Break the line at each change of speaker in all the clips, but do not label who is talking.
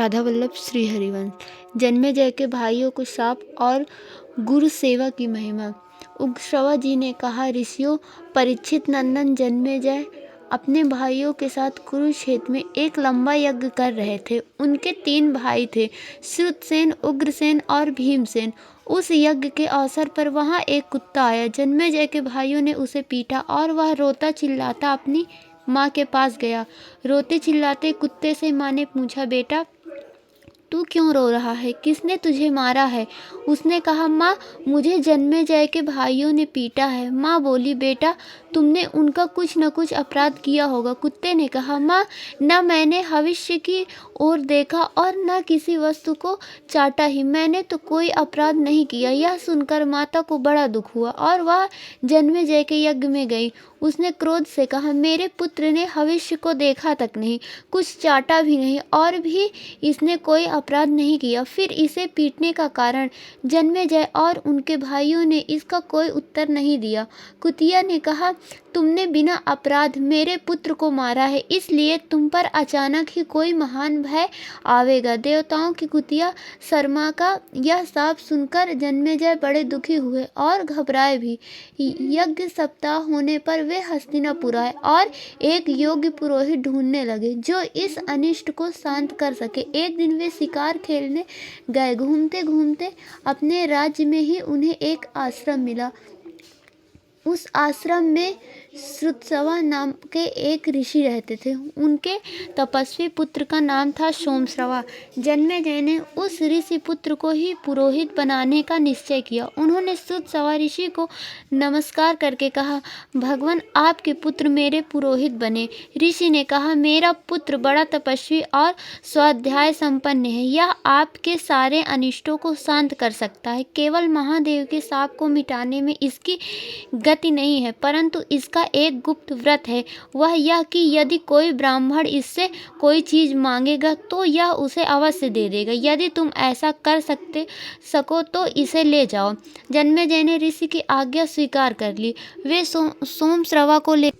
राधा वल्लभ श्री हरिवंश। जन्मेजय के भाइयों को शाप और गुरु सेवा की महिमा। उग्रश्रवा जी ने कहा, ऋषियों, परीक्षित नंदन जन्मेजय अपने भाइयों के साथ कुरुक्षेत्र में एक लंबा यज्ञ कर रहे थे। उनके 3 भाई थे, श्रुतसेन, उग्रसेन और भीमसेन। उस यज्ञ के अवसर पर वहां एक कुत्ता आया। जन्मेजय के भाइयों ने उसे पीटा और वह रोता चिल्लाता अपनी माँ के पास गया। रोते चिल्लाते कुत्ते से माँ ने पूछा, बेटा तू क्यों रो रहा है? किसने तुझे मारा है? उसने कहा, माँ, मुझे जन्मेजय के भाइयों ने पीटा है। माँ बोली, बेटा तुमने उनका कुछ न कुछ अपराध किया होगा। कुत्ते ने कहा, माँ, न मैंने भविष्य की ओर देखा और न किसी वस्तु को चाटा ही। मैंने तो कोई अपराध नहीं किया। यह सुनकर माता को बड़ा दुख हुआ और वह जन्मेजय के यज्ञ में गई। उसने क्रोध से कहा, मेरे पुत्र ने भविष्य को देखा तक नहीं, कुछ चाटा भी नहीं और भी इसने कोई अपराध नहीं किया। फिर इसे पीटने का कारण जन्मेजय और उनके भाइयों ने इसका कोई उत्तर नहीं दिया। कुतिया ने कहा, तुमने बिना अपराध मेरे पुत्र को मारा है, इसलिए तुम पर अचानक ही कोई महान भय आवेगा। देवताओं की कुतिया शर्मा का यह शाप सुनकर जन्मेजय बड़े दुखी हुए और घबराए भी। यज्ञ सप्ताह होने पर वे हस्तिनापुर आए और एक योग्य पुरोहित ढूंढने लगे जो इस अनिष्ट को शांत कर सके। एक दिन वे शिकार खेलने गए। घूमते घूमते अपने राज्य में ही उन्हें एक आश्रम मिला। उस आश्रम में श्रुतश्रवा नाम के एक ऋषि रहते थे। उनके तपस्वी पुत्र का नाम था सोमश्रवा। जन्मेजय ने उस ऋषि पुत्र को ही पुरोहित बनाने का निश्चय किया। उन्होंने श्रुतश्रवा ऋषि को नमस्कार करके कहा, भगवान, आपके पुत्र मेरे पुरोहित बने। ऋषि ने कहा, मेरा पुत्र बड़ा तपस्वी और स्वाध्याय संपन्न है। यह आपके सारे अनिष्टों को शांत कर सकता है। केवल महादेव के शाप को मिटाने में इसकी गति नहीं है, परंतु इसका एक गुप्त व्रत है। वह यह कि यदि कोई ब्राह्मण इससे कोई चीज मांगेगा तो यह उसे अवश्य दे देगा। यदि तुम ऐसा कर सको तो इसे ले जाओ। जन्मेजय ने ऋषि की आज्ञा स्वीकार कर ली। वे सोमश्रवा को ले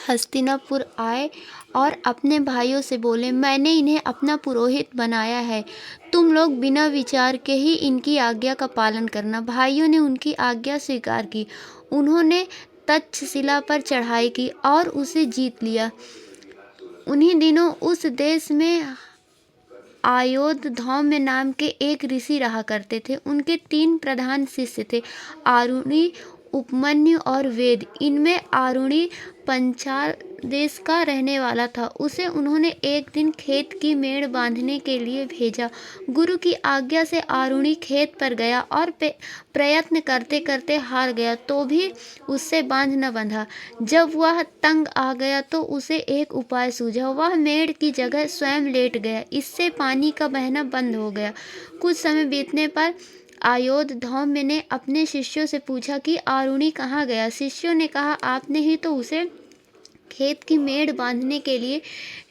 हस्तिनापुर आए और अपने भाइयों से बोले, मैंने इन्हें अपना पुरोहित बनाया है। तुम लोग बिना विचार के ही इनकी आज्ञा का पालन करना। भाइयों ने उनकी आज्ञा स्वीकार की। उन्होंने तक्षशिला पर चढ़ाई की और उसे जीत लिया। उन्हीं दिनों उस देश में आयोधधौम्य नाम के एक ऋषि रहा करते थे। उनके 3 प्रधान शिष्य थे, आरुणि, उपमन्यु और वेद। इनमें आरुणि पंचाल देश का रहने वाला था। उसे उन्होंने एक दिन खेत की मेड़ बांधने के लिए भेजा। गुरु की आज्ञा से आरुणि खेत पर गया और प्रयत्न करते करते हार गया, तो भी उससे बांध न बंधा। जब वह तंग आ गया तो उसे एक उपाय सूझा। वह मेड़ की जगह स्वयं लेट गया। इससे पानी का बहना बंद हो गया। कुछ समय बीतने पर आयोधधौम्य ने अपने शिष्यों से पूछा कि आरुणि कहाँ गया। शिष्यों ने कहा, आपने ही तो उसे खेत की मेड़ बांधने के लिए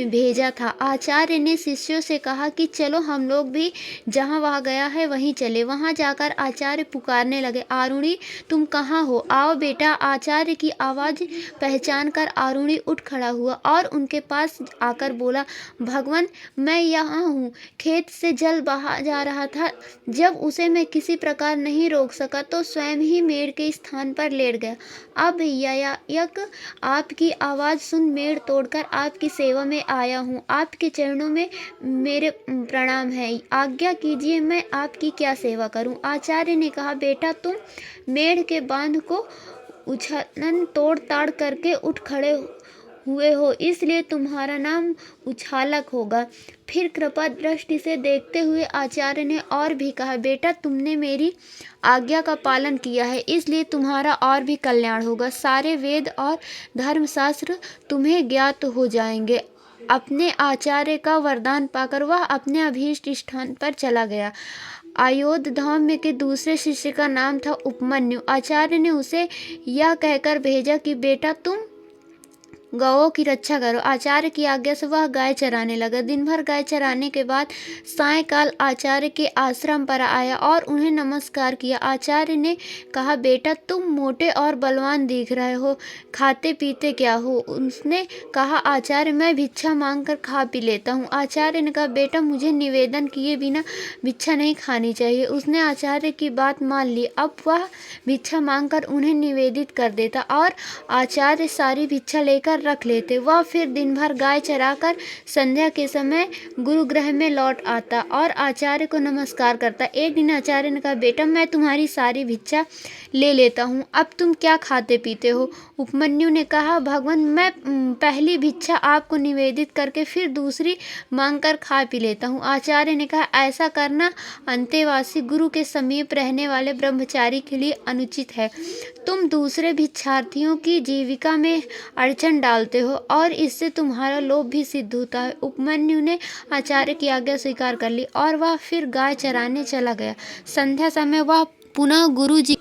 भेजा था। आचार्य ने शिष्यों से कहा कि चलो हम लोग भी जहाँ वह गया है वहीं चले। वहाँ जाकर आचार्य पुकारने लगे, आरुणि तुम कहाँ हो? आओ बेटा। आचार्य की आवाज़ पहचान कर आरुणि उठ खड़ा हुआ और उनके पास आकर बोला, भगवान, मैं यहाँ हूँ। खेत से जल बहा जा रहा था। जब उसे मैं किसी प्रकार नहीं रोक सका तो स्वयं ही मेड़ के स्थान पर लेट गया। अब यक आपकी आवाज़ सुन मेड़ तोड़कर आपकी सेवा में आया हूँ। आपके चरणों में मेरे प्रणाम है। आज्ञा कीजिए, मैं आपकी क्या सेवा करूँ? आचार्य ने कहा, बेटा तुम मेड़ के बांध को उछलन तोड़ ताड़ करके उठ खड़े हुए हो, इसलिए तुम्हारा नाम उछालक होगा। फिर कृपा दृष्टि से देखते हुए आचार्य ने और भी कहा, बेटा तुमने मेरी आज्ञा का पालन किया है, इसलिए तुम्हारा और भी कल्याण होगा। सारे वेद और धर्मशास्त्र तुम्हें ज्ञात हो जाएंगे। अपने आचार्य का वरदान पाकर वह अपने अभीष्ट स्थान पर चला गया। आयोधधौम्य के दूसरे शिष्य का नाम था उपमन्यु। आचार्य ने उसे यह कहकर भेजा कि बेटा तुम गौओं की रक्षा करो। आचार्य की आज्ञा से वह गाय चराने लगा। दिन भर गाय चराने के बाद सायंकाल आचार्य के आश्रम पर आया और उन्हें नमस्कार किया। आचार्य ने कहा, बेटा तुम मोटे और बलवान दिख रहे हो, खाते पीते क्या हो? उसने कहा, आचार्य मैं भिक्षा मांगकर खा पी लेता हूँ। आचार्य ने कहा, बेटा मुझे निवेदन किए बिना भिक्षा नहीं खानी चाहिए। उसने आचार्य की बात मान ली। अब वह भिक्षा मांगकर उन्हें निवेदित कर देता और आचार्य सारी भिक्षा लेकर रख लेते। वह फिर दिन भर गाय चराकर संध्या के समय गुरुगृह में लौट आता और आचार्य को नमस्कार करता। एक दिन आचार्य ने कहा, बेटा मैं तुम्हारी सारी भिक्षा ले लेता हूँ, अब तुम क्या खाते पीते हो? उपमन्यु ने कहा, भगवान मैं पहली भिक्षा आपको निवेदित करके फिर दूसरी मांगकर खा पी लेता हूँ। आचार्य ने कहा, ऐसा करना अंतेवासी गुरु के समीप रहने वाले ब्रह्मचारी के लिए अनुचित है। तुम दूसरे भिक्षार्थियों की जीविका में अड़चन डालते हो और इससे तुम्हारा लोभ भी सिद्ध होता है। उपमन्यु ने आचार्य की आज्ञा स्वीकार कर ली और वह फिर गाय चराने चला गया। संध्या समय वह पुनः गुरु जी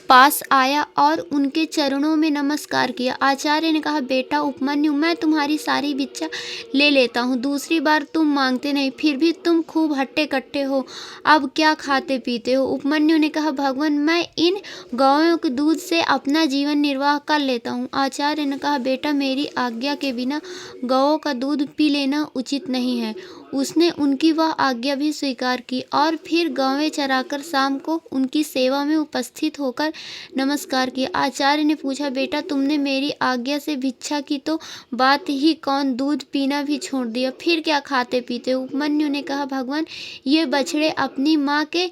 पास आया और उनके चरणों में नमस्कार किया। आचार्य ने कहा, बेटा उपमन्यु मैं तुम्हारी सारी भिक्षा ले लेता हूँ, दूसरी बार तुम मांगते नहीं, फिर भी तुम खूब हट्टे कट्टे हो, अब क्या खाते पीते हो? उपमन्यु ने कहा, भगवान मैं इन गौओं के दूध से अपना जीवन निर्वाह कर लेता हूँ। आचार्य ने कहा, बेटा मेरी आज्ञा के बिना गौओं का दूध पी लेना उचित नहीं है। उसने उनकी वह आज्ञा भी स्वीकार की और फिर गौवें चराकर शाम को उनकी सेवा में उपस्थित होकर नमस्कार किया। आचार्य ने पूछा, बेटा तुमने मेरी आज्ञा से भिक्षा की तो बात ही कौन, दूध पीना भी छोड़ दिया, फिर क्या खाते पीते? उपमन्यु ने कहा, भगवान ये बछड़े अपनी माँ के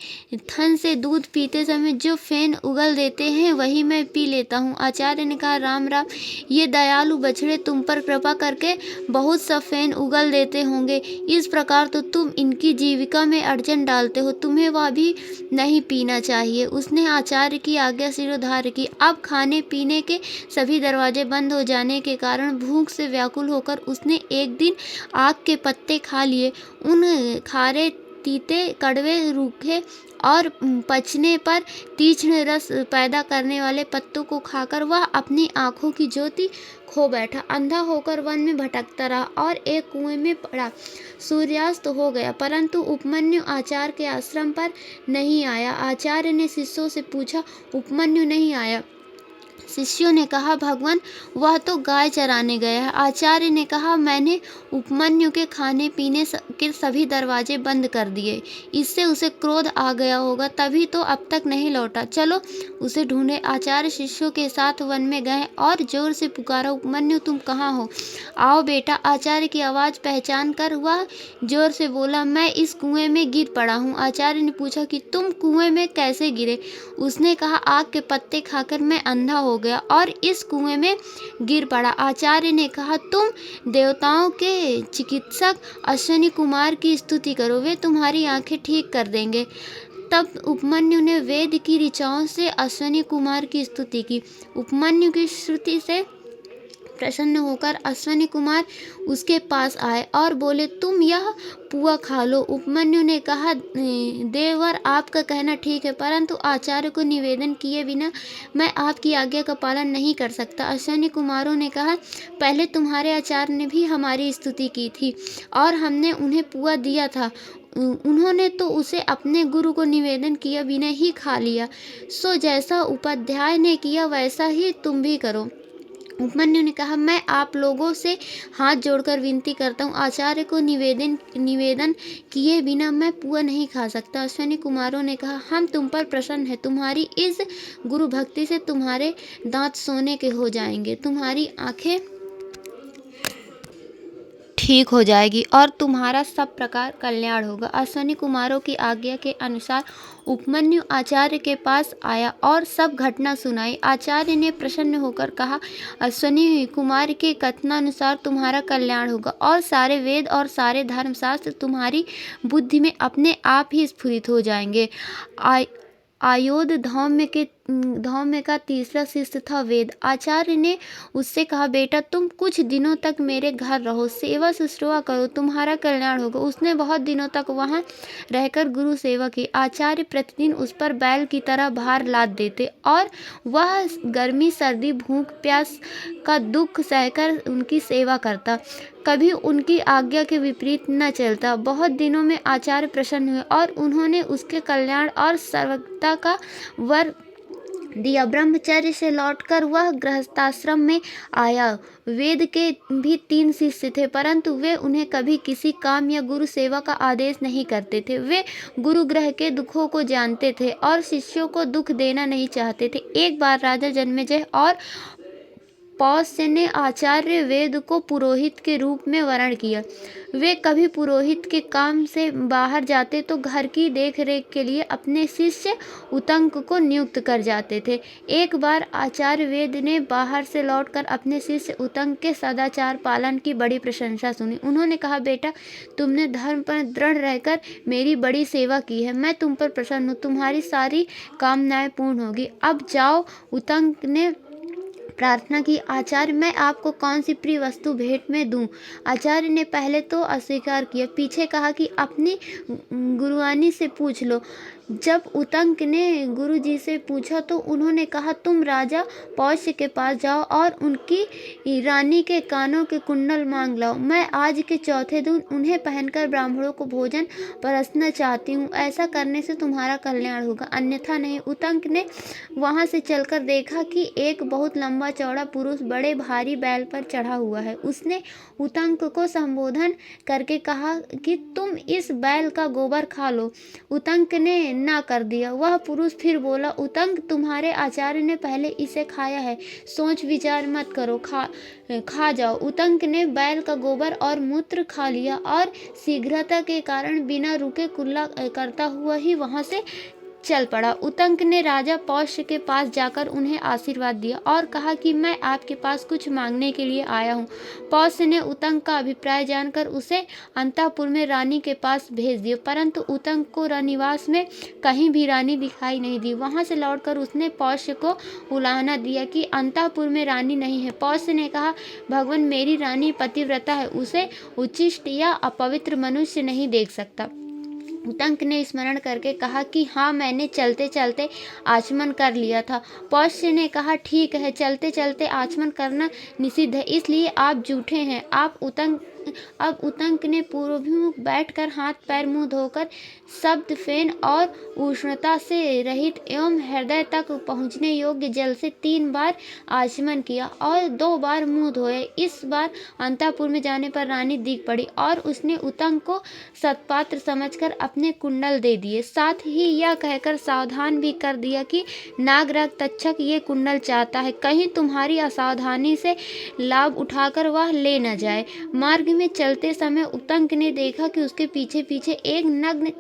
थन से दूध पीते समय जो फेन उगल देते हैं वही मैं पी लेता हूँ। आचार्य ने कहा, राम राम, ये दयालु बछड़े तुम पर कृपा करके बहुत सा फेन उगल देते होंगे, इस प्रकार तो तुम इनकी जीविका में अड़चन डालते हो, तुम्हें वह भी नहीं पीना चाहिए। उसने आचार्य की आज्ञा सिरोधार्य की। अब खाने पीने के सभी दरवाजे बंद हो जाने के कारण भूख से व्याकुल होकर उसने एक दिन आक के पत्ते खा लिए। उन खारे तीते कड़वे रूखे और पचने पर तीक्ष्ण रस पैदा करने वाले पत्तों को खाकर वह अपनी आंखों की ज्योति खो बैठा। अंधा होकर वन में भटकता रहा और एक कुएं में पड़ा। सूर्यास्त हो गया परंतु उपमन्यु आचार्य के आश्रम पर नहीं आया। आचार्य ने शिष्यों से पूछा, उपमन्यु नहीं आया? शिष्यों ने कहा, भगवान वह तो गाय चराने गया है। आचार्य ने कहा, मैंने उपमन्यु के खाने पीने के सभी दरवाजे बंद कर दिए, इससे उसे क्रोध आ गया होगा, तभी तो अब तक नहीं लौटा, चलो उसे ढूंढे। आचार्य शिष्यों के साथ वन में गए और जोर से पुकारा, उपमन्यु तुम कहाँ हो, आओ बेटा। आचार्य की आवाज़ पहचान कर वह जोर से बोला, मैं इस कुएं में गिर पड़ा हूँ। आचार्य ने पूछा कि तुम कुएं में कैसे गिरे? उसने कहा, आग के पत्ते खाकर मैं अंधा हो गया और इस कुएं में गिर पड़ा। आचार्य ने कहा, तुम देवताओं के चिकित्सक अश्विनी कुमार की स्तुति करो, वे तुम्हारी आंखें ठीक कर देंगे। तब उपमन्यु ने वेद की ऋचाओं से अश्विनी कुमार की स्तुति की। उपमन्यु की श्रुति से प्रसन्न होकर अश्विनी कुमार उसके पास आए और बोले, तुम यह पुआ खा लो। उपमन्यु ने कहा, देवर आपका कहना ठीक है, परंतु आचार्य को निवेदन किए बिना मैं आपकी आज्ञा का पालन नहीं कर सकता। अश्विनी कुमारों ने कहा, पहले तुम्हारे आचार्य ने भी हमारी स्तुति की थी और हमने उन्हें पुआ दिया था, उन्होंने तो उसे अपने गुरु को निवेदन किया बिना ही खा लिया, सो जैसा उपाध्याय ने किया वैसा ही तुम भी करो। उपमन्यु ने कहा, मैं आप लोगों से हाथ जोड़कर विनती करता हूँ, आचार्य को निवेदन किए बिना मैं पुआ नहीं खा सकता। अश्विनी कुमारों ने कहा, हम तुम पर प्रसन्न हैं, तुम्हारी इस गुरु भक्ति से तुम्हारे दांत सोने के हो जाएंगे, तुम्हारी आंखें ठीक हो जाएगी और तुम्हारा सब प्रकार कल्याण होगा। अश्विनी कुमारों की आज्ञा के अनुसार उपमन्यु आचार्य के पास आया और सब घटना सुनाई। आचार्य ने प्रसन्न होकर कहा, अश्विनी कुमार के कथनानुसार तुम्हारा कल्याण होगा और सारे वेद और सारे धर्मशास्त्र तुम्हारी बुद्धि में अपने आप ही स्फुरित हो जाएंगे। आयोध धौम्य के धौम्य का तीसरा शिष्य था वेद। आचार्य ने उससे कहा, बेटा तुम कुछ दिनों तक मेरे घर रहो, सेवा शुश्रूषा करो, तुम्हारा कल्याण होगा। उसने बहुत दिनों तक वहां रहकर गुरु सेवा की। आचार्य प्रतिदिन उस पर बैल की तरह भार लाद देते और वह गर्मी सर्दी भूख प्यास का दुख सहकर उनकी सेवा करता, कभी उनकी आज्ञा के विपरीत न चलता। बहुत दिनों में आचार्य प्रसन्न हुए और उन्होंने उसके कल्याण और सर्वज्ञता का वर दिया। ब्रह्मचर्य से लौटकर वह गृहस्थाश्रम में आया। वेद के भी 3 शिष्य थे, परंतु वे उन्हें कभी किसी काम या गुरु सेवा का आदेश नहीं करते थे। वे गुरुगृह के दुखों को जानते थे और शिष्यों को दुख देना नहीं चाहते थे। एक बार राजा जन्मेजय और पौष्य ने आचार्य वेद को पुरोहित के रूप में वरण किया। वे कभी पुरोहित के काम से बाहर जाते तो घर की देखरेख के लिए अपने शिष्य उतंक को नियुक्त कर जाते थे। एक बार आचार्य वेद ने बाहर से लौटकर अपने शिष्य उतंक के सदाचार पालन की बड़ी प्रशंसा सुनी। उन्होंने कहा, बेटा तुमने धर्म पर दृढ़ रहकर मेरी बड़ी सेवा की है, मैं तुम पर प्रसन्न हूँ, तुम्हारी सारी कामनाएं पूर्ण होगी। अब जाओ। उतंक ने प्रार्थना की, आचार्य मैं आपको कौन सी प्रिय वस्तु भेंट में दूं? आचार्य ने पहले तो अस्वीकार किया, पीछे कहा कि अपनी गुरुआनी से पूछ लो। जब उतंक ने गुरुजी से पूछा तो उन्होंने कहा, तुम राजा पौष्य के पास जाओ और उनकी रानी के कानों के कुंडल मांग लाओ। मैं आज के चौथे दिन उन्हें पहनकर ब्राह्मणों को भोजन परसना चाहती हूँ। ऐसा करने से तुम्हारा कल्याण होगा, अन्यथा नहीं। उतंक ने वहां से चलकर देखा कि एक बहुत लंबा चौड़ा पुरुष बड़े भारी बैल पर चढ़ा हुआ है। उसने उतंक को संबोधन करके कहा कि तुम इस बैल का गोबर खा लो। उतंक ने ना कर दिया। वह पुरुष फिर बोला, उतंक तुम्हारे आचार्य ने पहले इसे खाया है, सोच विचार मत करो, खा जाओ। उतंक ने बैल का गोबर और मूत्र खा लिया और शीघ्रता के कारण बिना रुके कुल्ला करता हुआ ही वहां से चल पड़ा। उतंक ने राजा पौष्य के पास जाकर उन्हें आशीर्वाद दिया और कहा कि मैं आपके पास कुछ मांगने के लिए आया हूँ। पौष्य ने उतंक का अभिप्राय जानकर उसे अंतःपुर में रानी के पास भेज दिया, परंतु उतंक को रनिवास में कहीं भी रानी दिखाई नहीं दी। वहां से लौटकर उसने पौष्य को उलाहना दिया कि अंतःपुर में रानी नहीं है। पौष्य ने कहा, भगवान मेरी रानी पतिव्रता है, उसे उच्छिष्ट या अपवित्र मनुष्य नहीं देख सकता। उतंक ने स्मरण करके कहा कि हाँ, मैंने चलते चलते आचमन कर लिया था। पौष्य ने कहा, ठीक है, चलते चलते आचमन करना निषिद्ध है, इसलिए आप झूठे हैं। अब उतंक ने पूर्वाभिमुख बैठकर हाथ पैर मुंह धोकर शब्द फेन और उष्णता से रहित एवं हृदय तक पहुँचने योग्य जल से 3 बार आचमन किया और 2 बार मुंह धोए। इस बार अंतःपुर में जाने पर रानी दिख पड़ी और उसने उतंक को सत्पात्र समझकर अपने कुंडल दे दिए। साथ ही यह कहकर सावधान भी कर दिया कि नागराज तक्षक ये कुंडल चाहता है, कहीं तुम्हारी असावधानी से लाभ उठाकर वह ले न जाए। मार्ग में चलते समय उतंक ने देखा कि उसके पीछे पीछे एक नग्न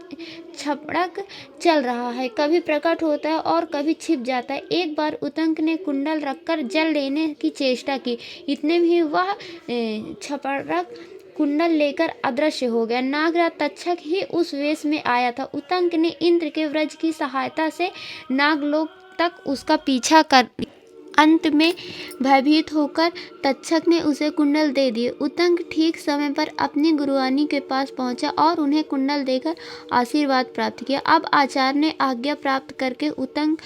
छपड़क चल रहा है, कभी प्रकट होता है और कभी छिप जाता है। एक बार उतंक ने कुंडल रखकर जल लेने की चेष्टा की, इतने में ही वह छपड़क कुंडल लेकर अदृश्य हो गया। नागराज तक्षक ही उस वेश में आया था। उतंक ने इंद्र के व्रज की सहायता से नागलोक तक उसका पीछा कर अंत में भयभीत होकर तक्षक ने उसे कुंडल दे दिए। उतंक ठीक समय पर अपनी गुरुआनी के पास पहुंचा और उन्हें कुंडल देकर आशीर्वाद प्राप्त किया। अब आचार्य ने आज्ञा प्राप्त करके उतंक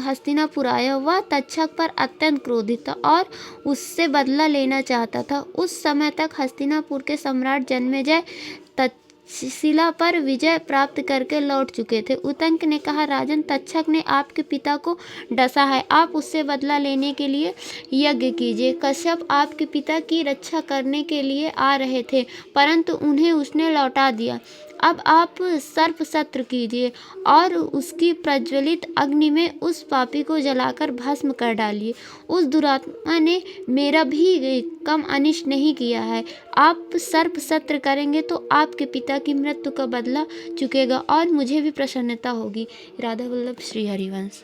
हस्तिनापुर आया। वह तक्षक पर अत्यंत क्रोधित था और उससे बदला लेना चाहता था। उस समय तक हस्तिनापुर के सम्राट जन्मेजय शिला पर विजय प्राप्त करके लौट चुके थे। उतंक ने कहा, राजन, तक्षक ने आपके पिता को डसा है, आप उससे बदला लेने के लिए यज्ञ कीजिए। कश्यप आपके पिता की रक्षा करने के लिए आ रहे थे, परंतु उन्हें उसने लौटा दिया। अब आप सर्प सत्र कीजिए और उसकी प्रज्वलित अग्नि में उस पापी को जलाकर भस्म कर डालिए। उस दुरात्मा ने मेरा भी कम अनिष्ट नहीं किया है। आप सर्प सत्र करेंगे तो आपके पिता की मृत्यु का बदला चुकेगा और मुझे भी प्रसन्नता होगी। राधा वल्लभ श्री हरिवंश।